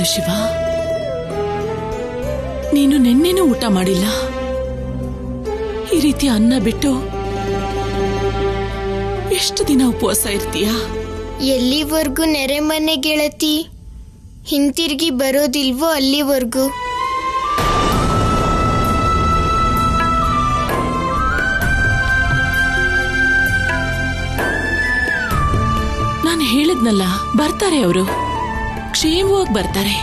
ಮಾಡು ಶಿವ. ನೀನು ನೆನ್ನೆನೂ ಊಟ ಮಾಡಿಲ್ಲ. ಈ ರೀತಿ ಅನ್ನ ಬಿಟ್ಟು ಎಷ್ಟು ದಿನ ಉಪವಾಸ ಇರ್ತೀಯ? ಎಲ್ಲಿವರೆಗೂ ನೆರೆಮನೆ ಗೆಳತಿ ಹಿಂತಿರುಗಿ ಬರೋದಿಲ್ವೋ ಅಲ್ಲಿವರೆಗೂ. ನಾನು ಹೇಳಿದ್ನಲ್ಲ, ಬರ್ತಾರೆ ಅವರು, ಕ್ಷೇಮವಾಗಿ ಬರ್ತಾರೆ.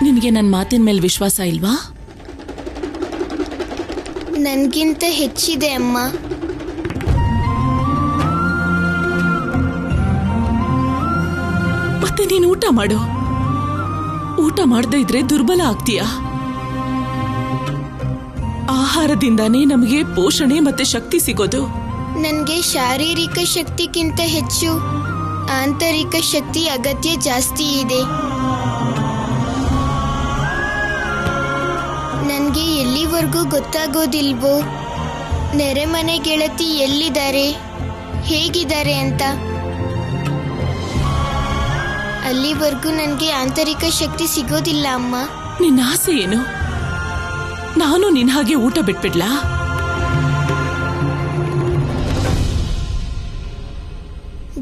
ನಿನಗೆ ನನ್ನ ಮಾತಿನ ಮೇಲೆ ವಿಶ್ವಾಸ ಇಲ್ವಾ? ನನ್ಗಿಂತ ಹೆಚ್ಚಿದೆ ಅಮ್ಮ. ಮತ್ತೆ ನೀನು ಊಟ ಮಾಡು. ಊಟ ಮಾಡದೇ ಇದ್ರೆ ದುರ್ಬಲ ಆಗ್ತೀಯಾ? ಆಹಾರದಿಂದಾನೇ ನಮಗೆ ಪೋಷಣೆ ಮತ್ತೆ ಶಕ್ತಿ ಸಿಗೋದು. ನನ್ಗೆ ಶಾರೀರಿಕ ಶಕ್ತಿಗಿಂತ ಹೆಚ್ಚು ಆಂತರಿಕ ಶಕ್ತಿ ಅಗತ್ಯ ಜಾಸ್ತಿ ಇದೆ. ನನ್ಗೆ ಎಲ್ಲಿವರೆಗೂ ಗೊತ್ತಾಗೋದಿಲ್ವೋ ನೆರೆಮನೆ ಗೆಳತಿ ಎಲ್ಲಿದ್ದಾರೆ, ಹೇಗಿದ್ದಾರೆ ಅಂತ. ಅಲ್ಲಿವರೆಗೂ ನನ್ಗೆ ಆಂತರಿಕ ಶಕ್ತಿ ಸಿಗೋದಿಲ್ಲ ಅಮ್ಮ. ನಿನ್ನ ಆಸೆ ಏನು? ನಾನು ನಿನ್ನ ಹಾಗೆ ಊಟ ಬಿಟ್ಬಿಡ್ಲಾ?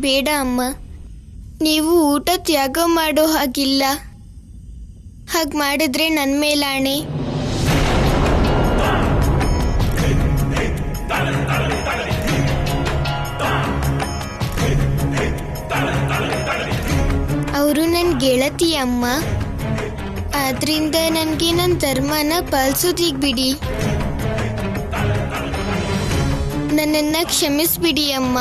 ಬೇಡ ಅಮ್ಮ, ನೀವು ಊಟ ತ್ಯಾಗ ಮಾಡೋ ಹಾಗಿಲ್ಲ. ಹಾಗೆ ಮಾಡಿದ್ರೆ ನನ್ನ ಮೇಲಾಣೆ. ಅವರು ನನ್ನ ಗೆಳತಿ ಅಮ್ಮ. ಆದ್ರಿಂದ ನನಗೆ ನನ್ನ ಧರ್ಮನ ಪಾಲಿಸೋದೀಗ ಬಿಡಿ. ನನ್ನನ್ನ ಕ್ಷಮಿಸ್ಬಿಡಿ ಅಮ್ಮ.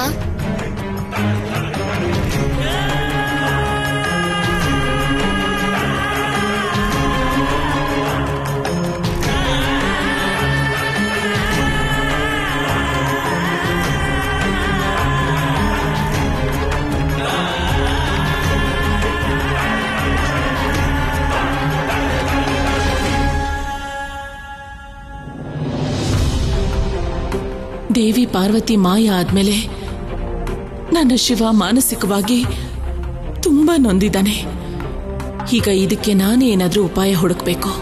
ದೇವಿ ಪಾರ್ವತಿ ಮಾಯ ಆದ್ಮೇಲೆ ನನ್ನ ಶಿವ ಮಾನಸಿಕವಾಗಿ ತುಂಬಾ ನೊಂದಿದ್ದಾನೆ. ಈಗ ಇದಕ್ಕೆ ನಾನೇ ಏನಾದ್ರೂ ಉಪಾಯ ಹುಡುಕ್ಬೇಕು.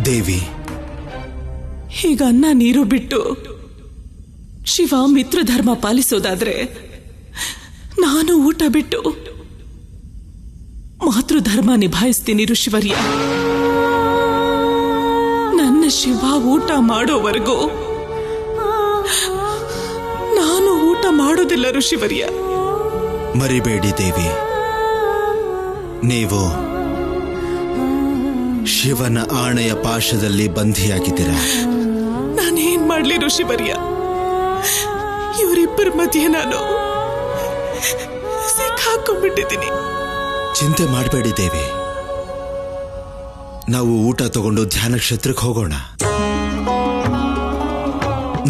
ದೇವಿ, ಈಗ ಅನ್ನ ನೀರು ಬಿಟ್ಟು ಶಿವ ಮಿತ್ರ ಧರ್ಮ ಪಾಲಿಸೋದಾದ್ರೆ, ನಾನು ಊಟ ಬಿಟ್ಟು ಮಾತೃಧರ್ಮ ನಿಭಾಯಿಸ್ತೀನಿ ಋಷಿವರ್ಯ. ನನ್ನ ಶಿವ ಊಟ ಮಾಡೋವರೆಗೂ ನಾನು ಊಟ ಮಾಡೋದಿಲ್ಲ ಋಷಿವರ್ಯ. ಮರಿಬೇಡಿ ದೇವಿ, ನೀವು ಶಿವನ ಆಣೆಯ ಪಾಶದಲ್ಲಿ ಬಂಧಿಯಾಗಿದ್ದೀರಾ. ನಾನೇನ್ ಮಾಡ್ಲಿ ಋಷಿವರ್ಯ? ಇವರಿಬ್ಬರ ಮಧ್ಯೆ ನಾನು ಸಿಕ್ಕಾಕೊಂಡ್ಬಿಟ್ಟಿದ್ದೀನಿ. ಚಿಂತೆ ಮಾಡಬೇಡಿ ದೇವಿ, ನಾವು ಊಟ ತಗೊಂಡು ಧ್ಯಾನ ಕ್ಷೇತ್ರಕ್ಕೆ ಹೋಗೋಣ.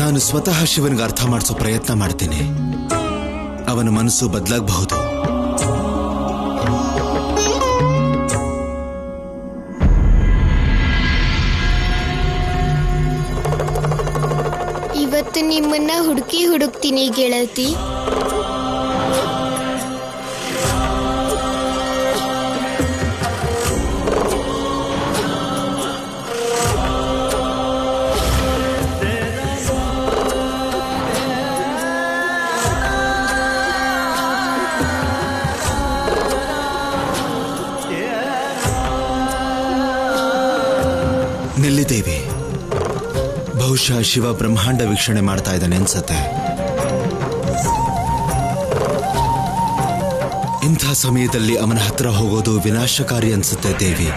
ನಾನು ಸ್ವತಃ ಶಿವನಿಗೆ ಅರ್ಥ ಮಾಡಿಸೋ ಪ್ರಯತ್ನ ಮಾಡ್ತೀನಿ. ಅವನ ಮನಸ್ಸು ಬದಲಾಗಬಹುದು. ಇವತ್ತು ನಿಮ್ಮನ್ನ ಹುಡುಕ್ತೀನಿ ಗೆಳತಿ. ನಿಲ್ಲಿದೇವಿ, ಬಹುಶಃ ಶಿವ ಬ್ರಹ್ಮಾಂಡ ವೀಕ್ಷಣೆ ಮಾಡ್ತಾ ಇದ್ದಾನೆ ಅನ್ಸತ್ತೆ. ಇಂಥ ಸಮಯದಲ್ಲಿ ಅವನ ಹತ್ರ ಹೋಗೋದು ವಿನಾಶಕಾರಿ ಅನ್ಸುತ್ತೆ ದೇವಿ.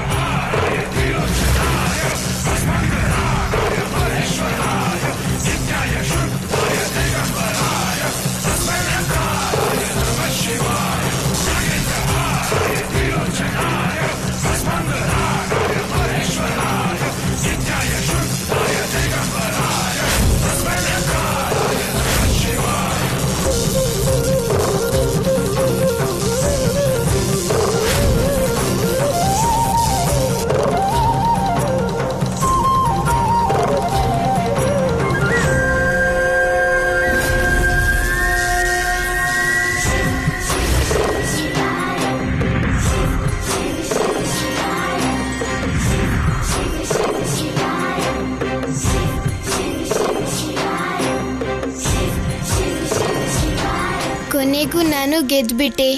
ನಾನು ಗೆದ್ಬಿಟ್ಟೆ.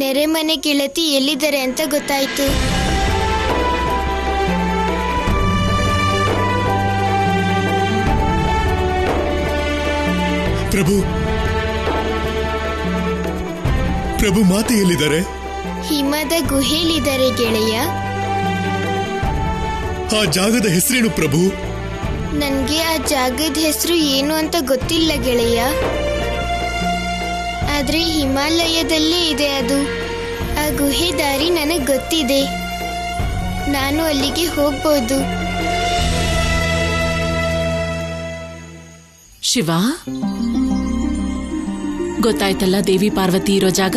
ನೆರೆಮನೆ ಗೆಳತಿ ಎಲ್ಲಿದ್ದಾರೆ ಅಂತ ಗೊತ್ತಾಯ್ತು. ಪ್ರಭು ಪ್ರಭು ಮಾತೆ ಎಲ್ಲಿದ್ದಾರೆ? ಹಿಮದ ಗುಹೆಯಲ್ಲಿದ್ದಾರೆ ಗೆಳೆಯ. ಆ ಜಾಗದ ಹೆಸರೇನು ಪ್ರಭು? ನನ್ಗೆ ಆ ಜಾಗದ ಹೆಸರು ಏನು ಅಂತ ಗೊತ್ತಿಲ್ಲ ಗೆಳೆಯ. ಆದ್ರೆ ಹಿಮಾಲಯದಲ್ಲೇ ಇದೆ ಅದು. ಆ ಗುಹೆ ದಾರಿ ನನಗೆ ಗೊತ್ತಿದೆ. ನಾನು ಅಲ್ಲಿಗೆ ಹೋಗ್ಬೋದು. ಶಿವ, ಗೊತ್ತಾಯ್ತಲ್ಲ ದೇವಿ ಪಾರ್ವತಿ ಇರೋ ಜಾಗ.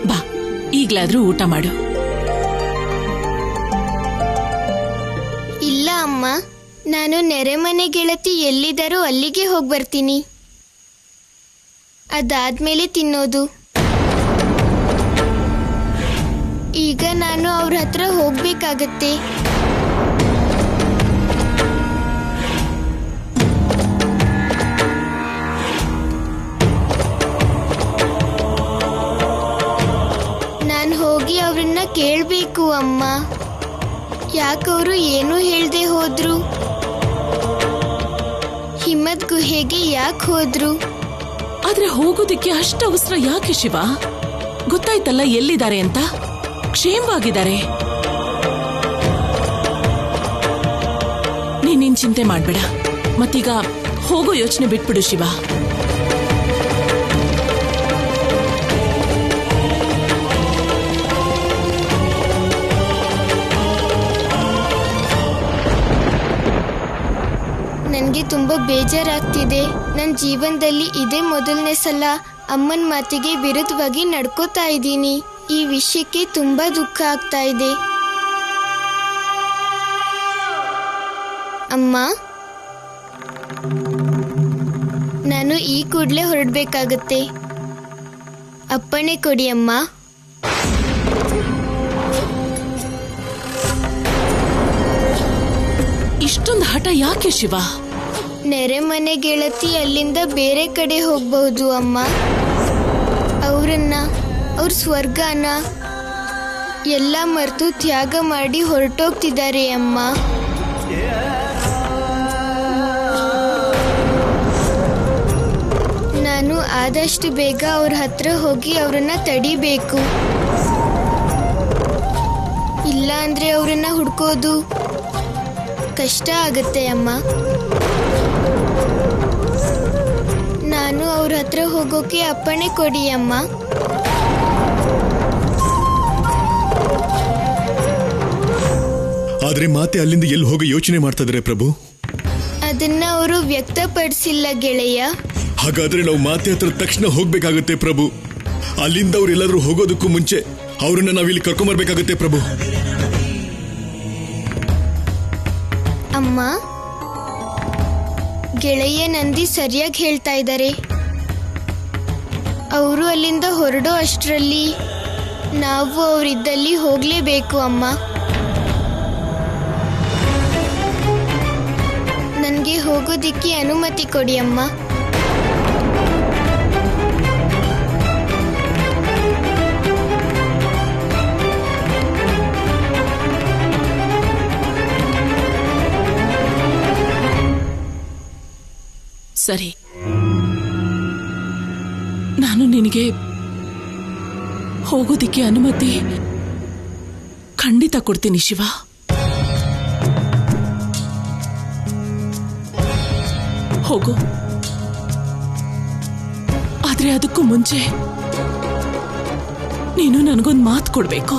ಬಾ, ಈಗ್ಲಾದ್ರೂ ಊಟ ಮಾಡು. ಇಲ್ಲ ಅಮ್ಮ, ನಾನು ನೆರೆಮನೆ ಗೆಳತಿ ಎಲ್ಲಿದ್ದಾರೋ ಅಲ್ಲಿಗೆ ಹೋಗಿ ಬರ್ತೀನಿ. ಅದಾದ್ಮೇಲೆ ತಿನ್ನೋದು. ಈಗ ನಾನು ಅವ್ರ ಹತ್ರ ಹೋಗ್ಬೇಕಾಗತ್ತೆ. ನಾನು ಹೋಗಿ ಅವ್ರನ್ನ ಕೇಳಬೇಕು ಅಮ್ಮ. ಯಾಕವರು ಏನೂ ಹೇಳ್ದೆ ಹೋದ್ರು? ಹಿಮದ ಗುಹೆಗೆ ಯಾಕೆ ಹೋದ್ರು? ಆದ್ರೆ ಹೋಗೋದಿಕ್ಕೆ ಅಷ್ಟು ಅವಸರ ಯಾಕೆ ಶಿವ? ಗೊತ್ತಾಯ್ತಲ್ಲ ಎಲ್ಲಿದ್ದಾರೆ ಅಂತ. ಕ್ಷೇಮವಾಗಿದ್ದಾರೆ. ನೀನ್ ಚಿಂತೆ ಮಾಡ್ಬೇಡ. ಮತ್ತೀಗ ಹೋಗೋ ಯೋಚನೆ ಬಿಟ್ಬಿಡು ಶಿವ. ನನಗೆ ತುಂಬಾ ಬೇಜಾರಾಗ್ತಿದೆ. ನನ್ನ ಜೀವನದಲ್ಲಿ ಇದೇ ಮೊದಲನೇ ಸಲ ಅಮ್ಮನ ಮಾತಿಗೆ ವಿರುದ್ಧವಾಗಿ ನಡ್ಕೋತಾ ಇದ್ದೀನಿ. ಈ ವಿಷಯಕ್ಕೆ ತುಂಬಾ ದುಃಖ ಆಗ್ತಾ ಇದೆ. ಅಮ್ಮ, ನಾನು ಈ ಕೂಡಲೇ ಹೊರಡ್ಬೇಕಾಗತ್ತೆ. ಅಪ್ಪಣೆ ಕೊಡಿ ಅಮ್ಮ. ಇಷ್ಟೊಂದು ಹಠ ಯಾಕೆ ಶಿವ? ನೆರೆಮನೆ ಗೆಳತಿ ಅಲ್ಲಿಂದ ಬೇರೆ ಕಡೆ ಹೋಗ್ಬಹುದು ಅಮ್ಮ. ಅವ್ರ ಸ್ವರ್ಗನ ಎಲ್ಲ ಮರೆತು ತ್ಯಾಗ ಮಾಡಿ ಹೊರಟೋಗ್ತಿದ್ದಾರೆ ಅಮ್ಮ. ನಾನು ಆದಷ್ಟು ಬೇಗ ಅವ್ರ ಹತ್ರ ಹೋಗಿ ಅವ್ರನ್ನ ತಡಿಬೇಕು. ಇಲ್ಲ ಅಂದ್ರೆ ಅವ್ರನ್ನ ಹುಡ್ಕೋದು ಕಷ್ಟ ಆಗತ್ತೆ ಅಮ್ಮ. ನಾನು ಅವ್ರ ಹತ್ರ ಹೋಗೋಕೆ ಅಪ್ಪಣೆ ಕೊಡಿ ಅಮ್ಮ. ಆದ್ರೆ ಮಾತೆ ಅಲ್ಲಿಂದ ಎಲ್ಲಿ ಹೋಗಿ ಯೋಚನೆ ಮಾಡ್ತಾ ಇದಾರೆ ಪ್ರಭು? ಅದನ್ನ ಅವರು ವ್ಯಕ್ತಪಡಿಸಿಲ್ಲ ಗೆಳೆಯ. ಹಾಗಾದ್ರೆ ನಾವು ಮಾತೆ ಹತ್ರ ತಕ್ಷಣ ಹೋಗ್ಬೇಕಾಗತ್ತೆ ಪ್ರಭು. ಅಲ್ಲಿಂದ ಅವ್ರು ಎಲ್ಲಾದ್ರೂ ಹೋಗೋದಕ್ಕೂ ಮುಂಚೆ ಅವ್ರನ್ನ ನಾವಿಲ್ಲಿ ಕರ್ಕೊಂಬರ್ಬೇಕಾಗತ್ತೆ ಪ್ರಭು. ಅಮ್ಮ, ಗೆಳೆಯ ನಂದಿ ಸರಿಯಾಗಿ ಹೇಳ್ತಾ ಇದ್ದಾರೆ. ಅವರು ಅಲ್ಲಿಂದ ಹೊರಡೋ ಅಷ್ಟರಲ್ಲಿ ನಾವು ಅವರಿದ್ದಲ್ಲಿ ಹೋಗ್ಲೇಬೇಕು ಅಮ್ಮ. ನನಗೆ ಹೋಗೋದಿಕ್ಕೆ ಅನುಮತಿ ಕೊಡಿ ಅಮ್ಮ. ಸರಿ, ನಾನು ನಿನಗೆ ಹೋಗೋದಿಕ್ಕೆ ಅನುಮತಿ ಖಂಡಿತ ಕೊಡ್ತೀನಿ ಶಿವ. ಹೋಗು. ಆದ್ರೆ ಅದಕ್ಕೂ ಮುಂಚೆ ನೀನು ನನಗೊಂದು ಮಾತು ಕೊಡ್ಬೇಕು.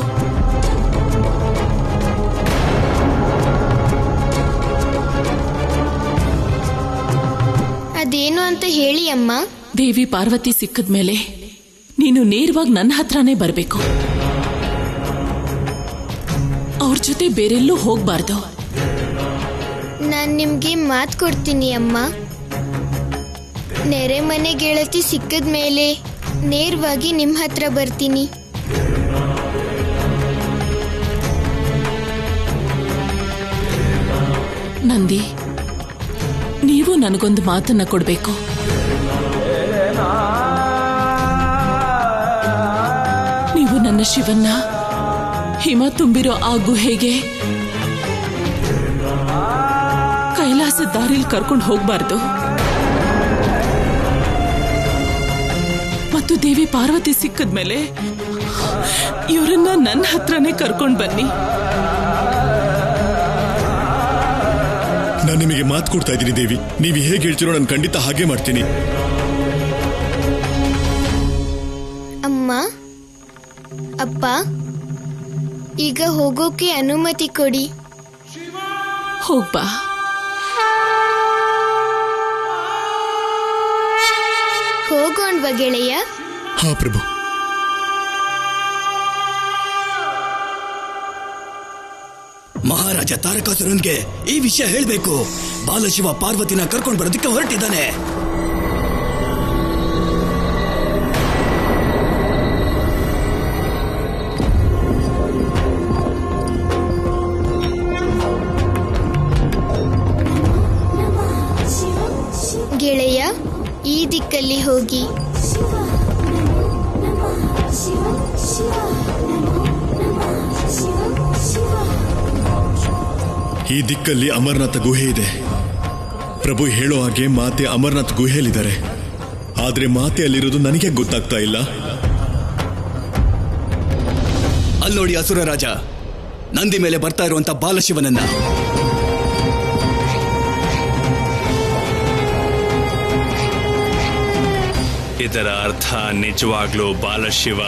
ಅದೇನು ಅಂತ ಹೇಳಿ ಅಮ್ಮ. ದೇವಿ ಪಾರ್ವತಿ ಸಿಕ್ಕದ್ಮೇಲೆ ನೀನು ನೇರವಾಗಿ ನನ್ನ ಹತ್ರನೇ ಬರಬೇಕು. ಅವ್ರ ಜೊತೆ ಬೇರೆಲ್ಲೂ ಹೋಗ್ಬಾರ್ದು. ನಾನ್ ನಿಮ್ಗೆ ಮಾತು ಕೊಡ್ತೀನಿ ಅಮ್ಮ. ನೆರೆಮನೆ ಗೆಳತಿ ಸಿಕ್ಕದ್ಮೇಲೆ ನೇರವಾಗಿ ನಿಮ್ಮ ಹತ್ರ ಬರ್ತೀನಿ. ನಂದಿ, ನೀವು ನನಗೊಂದು ಮಾತನ್ನ ಕೊಡ್ಬೇಕು. ನೀವು ನನ್ನ ಶಿವನ್ನ ಹಿಮ ತುಂಬಿರೋ ಆ ಗುಹೆಗೆ ಕೈಲಾಸ ದಾರಿಲಿ ಕರ್ಕೊಂಡು ಹೋಗ್ಬಾರ್ದು ಮತ್ತು ದೇವಿ ಪಾರ್ವತಿ ಸಿಕ್ಕದ್ಮೇಲೆ ಇವರನ್ನ ನನ್ನ ಹತ್ರನೇ ಕರ್ಕೊಂಡು ಬನ್ನಿ. ನಾನು ನಿಮಗೆ ಮಾತು ಕೊಡ್ತಾ ಇದ್ದೀನಿ ದೇವಿ. ನೀವು ಹೇಗೆ ಹೇಳ್ತೀರೋ ನಾನು ಖಂಡಿತ ಹಾಗೆ ಮಾಡ್ತೀನಿ. ಅಮ್ಮ, ಅಪ್ಪ, ಈಗ ಹೋಗೋಕೆ ಅನುಮತಿ ಕೊಡಿ. ಹೋಗ್ಬಾ. ಹೋಗೋಣ್ವಾ ಗೆಳೆಯ? ಹಾ ಪ್ರಭು. ಮಹಾರಾಜ ತಾರಕಾಸುರನ್ಗೆ ಈ ವಿಷಯ ಹೇಳ್ಬೇಕು. ಬಾಲಶಿವ ಪಾರ್ವತಿನ ಕರ್ಕೊಂಡು ಬರೋದಕ್ಕೆ ಹೊರಟಿದ್ದಾನೆ. ಗೆಳೆಯ, ಈ ದಿಕ್ಕಲ್ಲಿ ಹೋಗಿ. ಈ ದಿಕ್ಕಲ್ಲಿ ಅಮರನಾಥ ಗುಹೆ ಇದೆ. ಪ್ರಭು ಹೇಳೋ ಹಾಗೆ ಮಾತೆ ಅಮರನಾಥ್ ಗುಹೆಯಲ್ಲಿದ್ದಾರೆ. ಆದ್ರೆ ಮಾತೆ ಅಲ್ಲಿರೋದು ನನಗೆ ಗೊತ್ತಾಗ್ತಾ ಇಲ್ಲ. ಅಲ್ಲಿ ನೋಡಿ ಅಸುರ ರಾಜ, ನಂದಿ ಮೇಲೆ ಬರ್ತಾ ಇರುವಂತ ಬಾಲಶಿವನನ್ನ. ಇದರ ಅರ್ಥ ನಿಜವಾಗ್ಲೂ ಬಾಲಶಿವ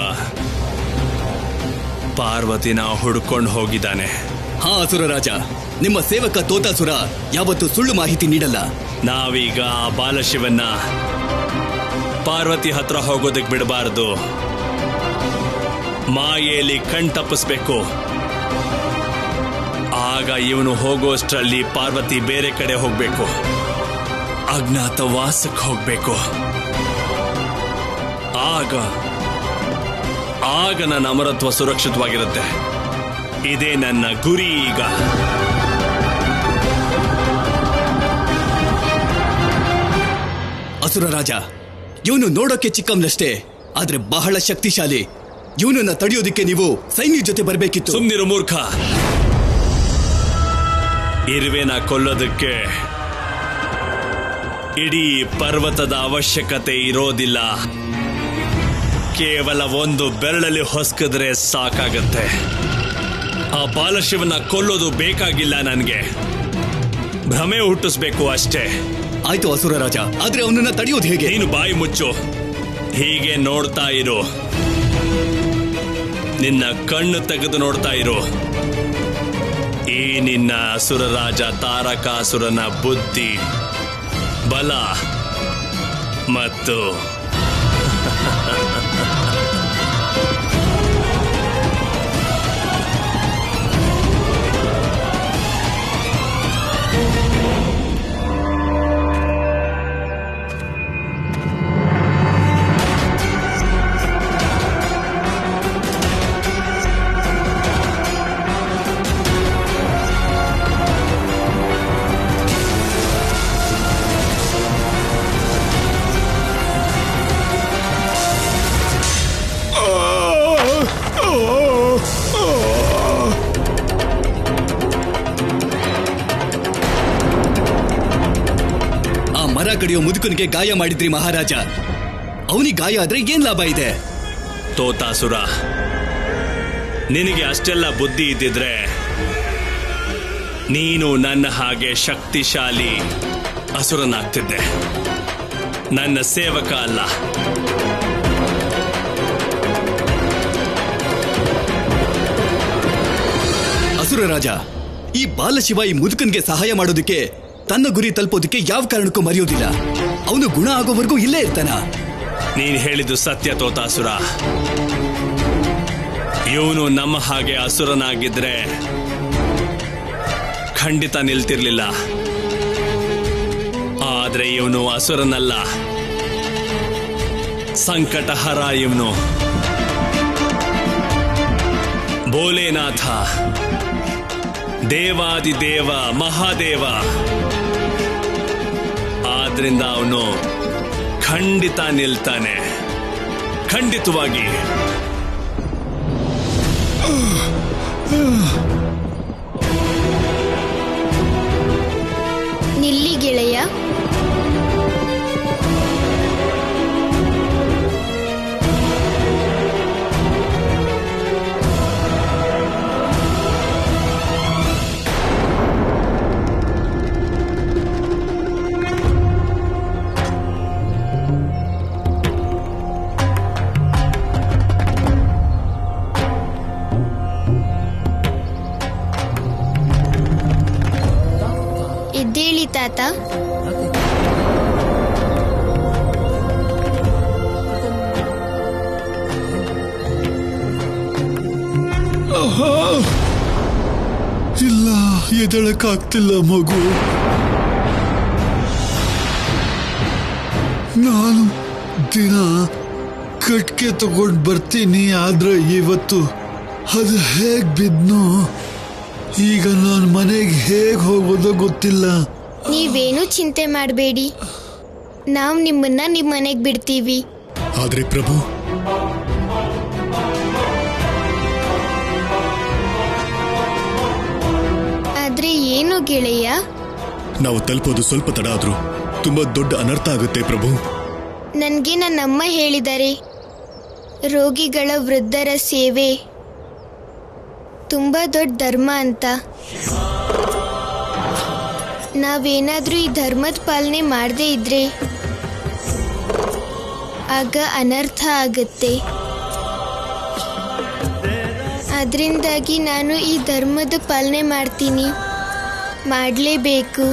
ಪಾರ್ವತಿನ ಹುಡ್ಕೊಂಡು ಹೋಗಿದ್ದಾನೆ. ಹಾ ಅಸುರ ರಾಜ, ನಿಮ್ಮ ಸೇವಕ ತೋತಾಸುರ ಯಾವತ್ತೂ ಸುಳ್ಳು ಮಾಹಿತಿ ನೀಡಲ್ಲ. ನಾವೀಗ ಆ ಬಾಲಶಿವನ್ನ ಪಾರ್ವತಿ ಹತ್ರ ಹೋಗೋದಕ್ಕೆ ಬಿಡಬಾರದು. ಮಾಯೆಯಲ್ಲಿ ಕಣ್ತಪ್ಪಿಸ್ಬೇಕು. ಆಗ ಇವನು ಹೋಗೋಷ್ಟರಲ್ಲಿ ಪಾರ್ವತಿ ಬೇರೆ ಕಡೆ ಹೋಗ್ಬೇಕು, ಅಜ್ಞಾತವಾಸಕ್ಕೆ ಹೋಗ್ಬೇಕು. ಆಗ ನನ್ನ ಅಮರತ್ವ ಸುರಕ್ಷಿತವಾಗಿರುತ್ತೆ. ಇದೇ ನನ್ನ ಗುರಿ. ಈಗ ಅಸುರ ರಾಜ, ಇವನು ನೋಡೋಕೆ ಚಿಕ್ಕಮ್ಮನಷ್ಟೇ, ಆದ್ರೆ ಬಹಳ ಶಕ್ತಿಶಾಲಿ. ಇವನನ್ನ ತಡೆಯೋದಿಕ್ಕೆ ನೀವು ಸೈನ್ಯ ಜೊತೆ ಬರಬೇಕಿತ್ತು. ಸುಮ್ನಿರು ಮೂರ್ಖ. ಇರುವೆನ ಕೊಲ್ಲೋದಕ್ಕೆ ಇಡೀ ಪರ್ವತದ ಅವಶ್ಯಕತೆ ಇರೋದಿಲ್ಲ. ಕೇವಲ ಒಂದು ಬೆರಳಲ್ಲಿ ಹೊಸ್ಕಿದ್ರೆ ಸಾಕಾಗತ್ತೆ. ಆ ಬಾಲಶಿವನ ಕೊಲ್ಲೋದು ಬೇಕಾಗಿಲ್ಲ ನನಗೆ. ಭ್ರಮೆ ಹುಟ್ಟಿಸ್ಬೇಕು ಅಷ್ಟೇ. ಆಯ್ತು ಅಸುರ ರಾಜ, ಆದ್ರೆ ಅವನನ್ನ ತಡೆಯೋದು ಹೇಗೆ? ನೀನು ಬಾಯಿ ಮುಚ್ಚು. ಹೀಗೆ ನೋಡ್ತಾ ಇರು. ನಿನ್ನ ಕಣ್ಣು ತೆಗೆದು ನೋಡ್ತಾ ಇರು. ಈ ನಿನ್ನ ಅಸುರ ರಾಜ ತಾರಕಾಸುರನ ಬುದ್ಧಿ, ಬಲ ಮತ್ತು ಮರ ಕಡಿಯೋ ಮುದುಕನಿಗೆ ಗಾಯ ಮಾಡಿದ್ರಿ ಮಹಾರಾಜ. ಅವನಿಗೆ ಗಾಯ ಆದ್ರೆ ಏನ್ ಲಾಭ ಇದೆ? ತೋತಾಸುರ, ನಿನಗೆ ಅಷ್ಟೆಲ್ಲ ಬುದ್ಧಿ ಇದ್ದಿದ್ರೆ ನೀನು ನನ್ನ ಹಾಗೆ ಶಕ್ತಿಶಾಲಿ ಅಸುರನಾಗ್ತಿದ್ದೆ, ನನ್ನ ಸೇವಕ ಅಲ್ಲ. ಅಸುರ ರಾಜ, ಈ ಬಾಲಶಿವ ಈ ಮುದುಕನ್ಗೆ ಸಹಾಯ ಮಾಡೋದಕ್ಕೆ, ತನ್ನ ಗುರಿ ತಲುಪೋದಕ್ಕೆ ಯಾವ ಕಾರಣಕ್ಕೂ ಮರೆಯೋದಿಲ್ಲ. ಅವನು ಗುಣ ಆಗೋವರೆಗೂ ಇಲ್ಲೇ ಇರ್ತಾನ. ನೀನ್ ಹೇಳಿದ್ದು ಸತ್ಯ ತೋತಾಸುರ. ಇವನು ನಮ್ಮ ಹಾಗೆ ಅಸುರನಾಗಿದ್ರೆ ಖಂಡಿತ ನಿಲ್ತಿರ್ಲಿಲ್ಲ. ಆದ್ರೆ ಇವನು ಅಸುರನಲ್ಲ, ಸಂಕಟಹರ. ಇವನು ಭೋಲೆನಾಥ, ದೇವಾದಿದೇವ, ಮಹಾದೇವ. ಆದ್ರಿಂದ ಅವನು ಖಂಡಿತ ನಿಲ್ತಾನೆ, ಖಂಡಿತವಾಗಿ. ನಿಲ್ಲಿ ಗೆಳೆಯ. ಎದ್ದೇಳಿ ತಾತ. ಇಲ್ಲ, ಎದಳಕ್ಕಾಗ್ತಿಲ್ಲ ಮಗು. ನಾನು ದಿನ ಕಟ್ಗೆ ತಗೊಂಡು ಬರ್ತೀನಿ, ಆದ್ರೆ ಇವತ್ತು ಅದು ಹೇಗ್ ಬಿದ್ನೋ. ಈಗ ನಾನು ಮನೆಗೆ ಹೇಗ್ ಹೋಗೋದೋ ಗೊತ್ತಿಲ್ಲ. ನೀವೇನು ಚಿಂತೆ ಮಾಡಬೇಡಿ, ನಾವು ನಿಮ್ಮನ್ನ ನಿಮ್ಮ ಮನೆಗೆ ಬಿಡ್ತೀವಿ. ಆದ್ರೆ ಪ್ರಭು, ಆದ್ರೆ ಏನು ಗೆಳೆಯ? ನಾವು ತಲುಪೋದು ಸ್ವಲ್ಪ ತಡ ಆದ್ರೂ ತುಂಬಾ ದೊಡ್ಡ ಅನರ್ಥ ಆಗುತ್ತೆ ಪ್ರಭು. ನನಗೆ ನನ್ನಮ್ಮ ಹೇಳಿದ್ದಾರೆ, ರೋಗಿಗಳ ವೃದ್ಧರ ಸೇವೆ ತುಂಬಾ ದೊಡ್ಡ ಧರ್ಮ ಅಂತ. ನಾವೇನಾದ್ರೂ ಈ ಧರ್ಮದ ಪಾಲನೆ ಮಾಡದೇ ಇದ್ರೆ ಆಗ ಅನರ್ಥ ಆಗುತ್ತೆ. ಅದರಿಂದಾಗಿ ನಾನು ಈ ಧರ್ಮದ ಪಾಲನೆ ಮಾಡ್ತೀನಿ, ಮಾಡಲೇಬೇಕು.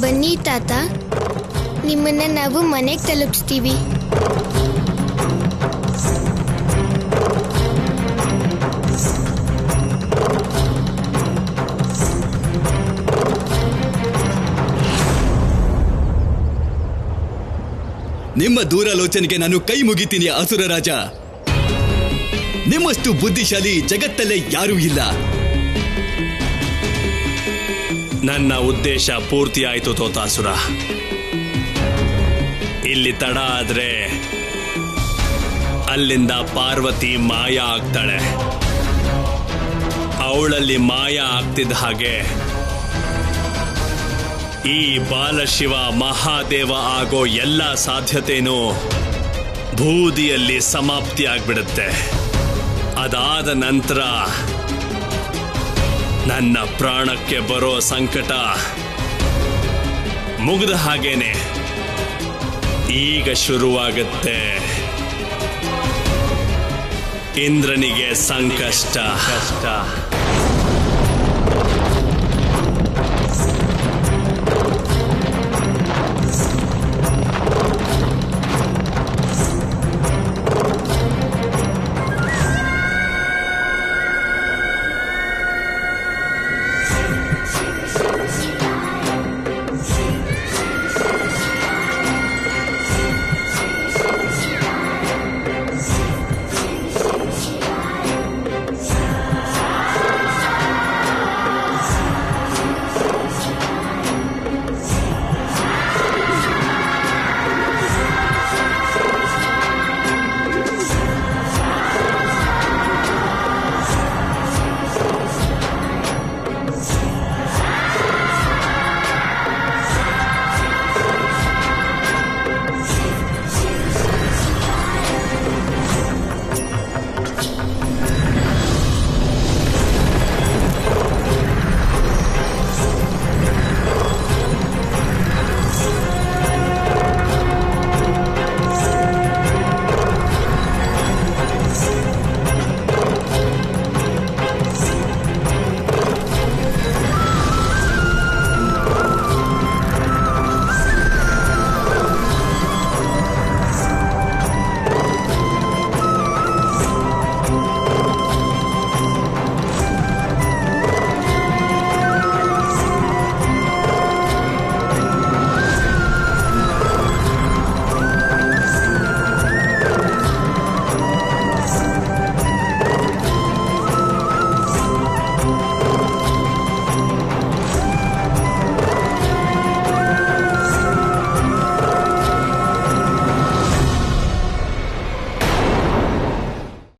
ಬನ್ನಿ ತಾತ, ನಿಮ್ಮನ್ನ ನಾವು ಮನೆಗೆ ತಲುಪಿಸ್ತೀವಿ. ನಿಮ್ಮ ದೂರಾಲೋಚನೆಗೆ ನಾನು ಕೈ ಮುಗಿತೀನಿ ಅಸುರ ರಾಜ. ನಿಮ್ಮಷ್ಟು ಬುದ್ಧಿಶಾಲಿ ಜಗತ್ತಲ್ಲೇ ಯಾರೂ ಇಲ್ಲ. ನನ್ನ ಉದ್ದೇಶ ಪೂರ್ತಿ ಆಯ್ತು ತೋತಾಸುರ. ಇಲ್ಲಿ ತಡ ಆದ್ರೆ ಅಲ್ಲಿಂದ ಪಾರ್ವತಿ ಮಾಯ ಆಗ್ತಾಳೆ. ಅವಳಲ್ಲಿ ಮಾಯ ಆಗ್ತಿದ್ದ ಹಾಗೆ ಈ ಬಾಲಶಿವ ಮಹಾದೇವ ಆಗೋ ಎಲ್ಲ ಸಾಧ್ಯತೆನೂ ಬೂದಿಯಲ್ಲಿ ಸಮಾಪ್ತಿ ಆಗ್ಬಿಡುತ್ತೆ. ಅದಾದ ನಂತರ ನನ್ನ ಪ್ರಾಣಕ್ಕೆ ಬರೋ ಸಂಕಟ ಮುಗಿದ ಹಾಗೇನೆ ಈಗ ಶುರುವಾಗುತ್ತೆ. ಇಂದ್ರನಿಗೆ ಸಂಕಷ್ಟ.